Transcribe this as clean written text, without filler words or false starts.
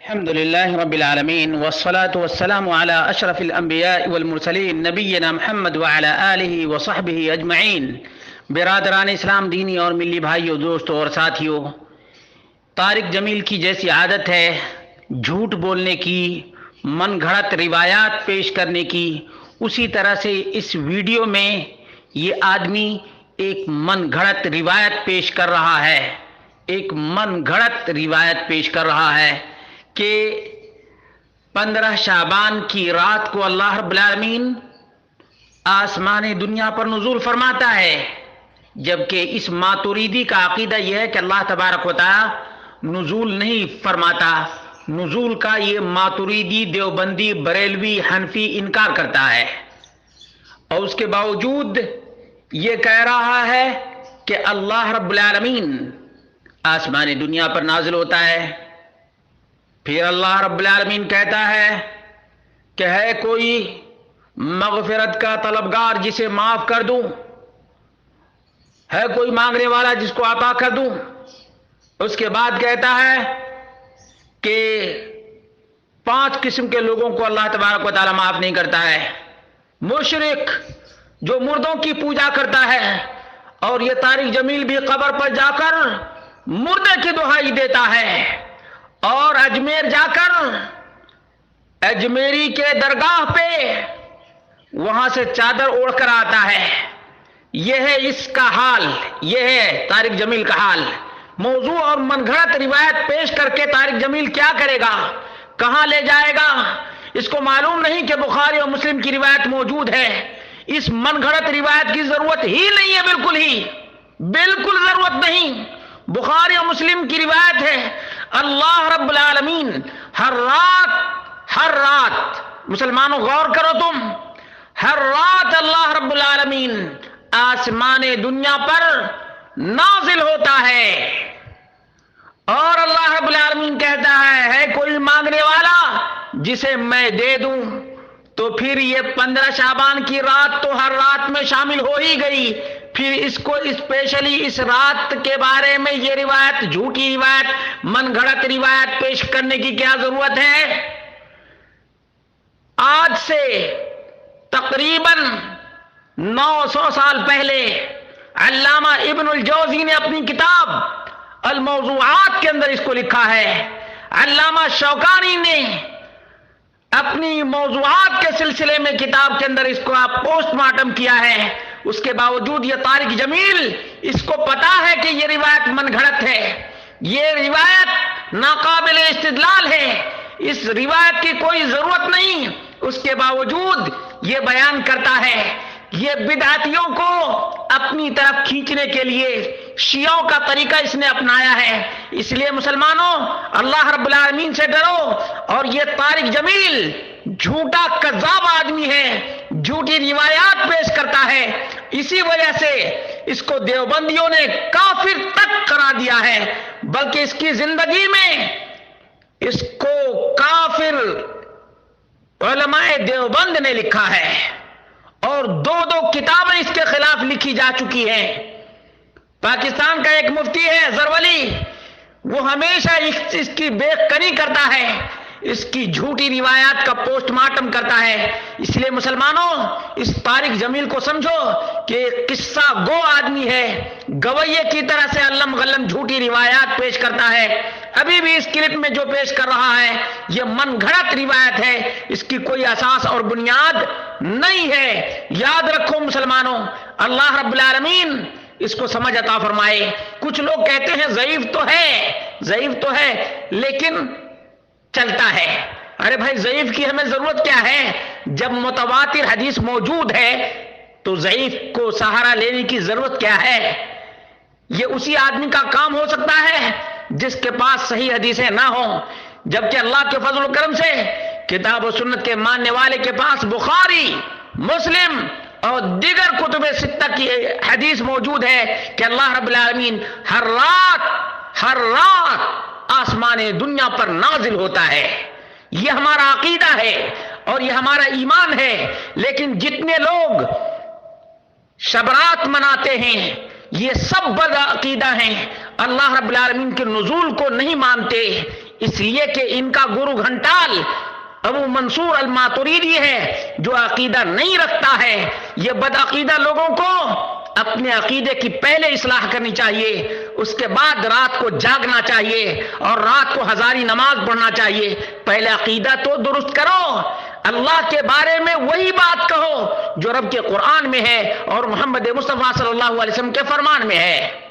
الحمد لله رب العالمين والصلاة والسلام على أشرف الأنبياء والمرسلين نبينا محمد وعلى آله وصحبه أجمعين۔ برادران اسلام، دینی اور ملی بھائیوں، دوستوں اور ساتھیوں، طارق جمیل کی جیسی عادت ہے جھوٹ بولنے کی، من گھڑت روایات پیش کرنے کی، اسی طرح سے اس ویڈیو میں یہ آدمی ایک من گھڑت روایت پیش کر رہا ہے، ایک من گھڑت روایت پیش کر رہا ہے کہ 15 شعبان کی رات کو اللہ رب العالمین آسمان دنیا پر نزول فرماتا ہے، جبکہ اس ماتوریدی کا عقیدہ یہ ہے کہ اللہ تبارک و تعالی نزول نہیں فرماتا۔ نزول کا یہ ماتوریدی، دیوبندی، بریلوی، حنفی انکار کرتا ہے، اور اس کے باوجود یہ کہہ رہا ہے کہ اللہ رب العالمین آسمان دنیا پر نازل ہوتا ہے۔ پھر اللہ رب العالمین کہتا ہے کہ ہے کوئی مغفرت کا طلبگار جسے معاف کر دوں، ہے کوئی مانگنے والا جس کو عطا کر دوں۔ اس کے بعد کہتا ہے کہ 5 قسم کے لوگوں کو اللہ تبارک و تعالی معاف نہیں کرتا ہے: مشرک جو مردوں کی پوجا کرتا ہے، اور یہ طارق جمیل بھی قبر پر جا کر مردے کی دہائی دیتا ہے، اور اجمیر جا کر اجمیری کے درگاہ پہ وہاں سے چادر اوڑھ کر آتا ہے۔ یہ ہے اس کا حال، یہ ہے طارق جمیل کا حال۔ موضوع اور من گھڑت روایت پیش کر کے طارق جمیل کیا کرے گا، کہاں لے جائے گا؟ اس کو معلوم نہیں کہ بخاری اور مسلم کی روایت موجود ہے۔ اس من گھڑت روایت کی ضرورت ہی نہیں ہے، بالکل ضرورت نہیں۔ بخاری اور مسلم کی روایت ہے، اللہ رب العالمین ہر رات مسلمانوں غور کرو تم، ہر رات اللہ رب العالمین آسمان دنیا پر نازل ہوتا ہے، اور اللہ رب العالمین کہتا ہے کوئی مانگنے والا جسے میں دے دوں۔ تو پھر یہ 15 شعبان کی رات تو ہر رات میں شامل ہو ہی گئی، پھر اس کو اسپیشلی اس رات کے بارے میں یہ روایت، جھوٹی روایت، من گھڑت روایت پیش کرنے کی کیا ضرورت ہے؟ آج سے تقریباً 900 سال پہلے علامہ ابن الجوزی نے اپنی کتاب الموضوعات کے اندر اس کو لکھا ہے۔ علامہ شوکانی نے اپنی موضوعات کے سلسلے میں کتاب کے اندر اس کو پوسٹ مارٹم کیا ہے۔ اس کے باوجود یہ طارق جمیل، اس کو پتا ہے کہ یہ روایت من گھڑت ہے، یہ روایت ناقابل استدلال ہے، اس روایت کی کوئی ضرورت نہیں، اس کے باوجود یہ بیان کرتا ہے۔ یہ بدعتیوں کو اپنی طرف کھینچنے کے لیے شیعوں کا طریقہ اس نے اپنایا ہے۔ اس لیے مسلمانوں، اللہ رب العالمین سے ڈرو، اور یہ طارق جمیل جھوٹا کذاب آدمی ہے، جھوٹی روایات پیش کرتا ہے، اسی وجہ سے اس کو دیوبندیوں نے کافر تک قرار دیا ہے، بلکہ اس کی زندگی میں اس کو کافر علماء دیوبند نے لکھا ہے، اور 2 کتابیں اس کے خلاف لکھی جا چکی ہیں۔ پاکستان کا ایک مفتی ہے زرولی، وہ ہمیشہ اس کی بے کنی کرتا ہے، اس کی جھوٹی روایات کا پوسٹ مارٹم کرتا ہے۔ اس لیے مسلمانوں، اس طارق جمیل کو سمجھو کہ قصہ گو آدمی ہے، گویے کی طرح سے علم غلم جھوٹی روایات پیش کرتا ہے۔ ابھی بھی اس کلپ میں جو پیش کر رہا ہے یہ من گھڑت روایت ہے، اس کی کوئی اساس اور بنیاد نہیں ہے۔ یاد رکھو مسلمانوں، اللہ رب العالمین اس کو سمجھ عطا فرمائے۔ کچھ لوگ کہتے ہیں ضعیف تو ہے لیکن چلتا ہے۔ ارے بھائی، ضعیف کی ہمیں ضرورت کیا ہے؟ جب متواتر حدیث موجود ہے تو ضعیف کو سہارا لینے کی ضرورت کیا ہے؟ یہ اسی آدمی کا کام ہو سکتا ہے جس کے پاس صحیح حدیثیں نہ ہوں، جبکہ اللہ کے فضل و کرم سے کتاب و سنت کے ماننے والے کے پاس بخاری، مسلم اور دیگر کتب ستہ کی حدیث موجود ہے کہ اللہ رب العالمین ہر رات آسمان دنیا پر نازل ہوتا ہے۔ یہ ہمارا عقیدہ ہے اور یہ ہمارا ایمان ہے، لیکن جتنے لوگ شبرات مناتے ہیں یہ سب بد عقیدہ ہیں، اللہ رب العالمین کے نزول کو نہیں مانتے، اس لیے کہ ان کا گرو گھنٹال ابو منصور الماتریدی ہے، جو عقیدہ نہیں رکھتا ہے۔ یہ بدعقیدہ لوگوں کو اپنے عقیدے کی پہلے اصلاح کرنی چاہیے، اس کے بعد رات کو جاگنا چاہیے اور رات کو ہزاری نماز پڑھنا چاہیے۔ پہلے عقیدہ تو درست کرو، اللہ کے بارے میں وہی بات کہو جو رب کے قرآن میں ہے اور محمد مصطفیٰ صلی اللہ علیہ وسلم کے فرمان میں ہے۔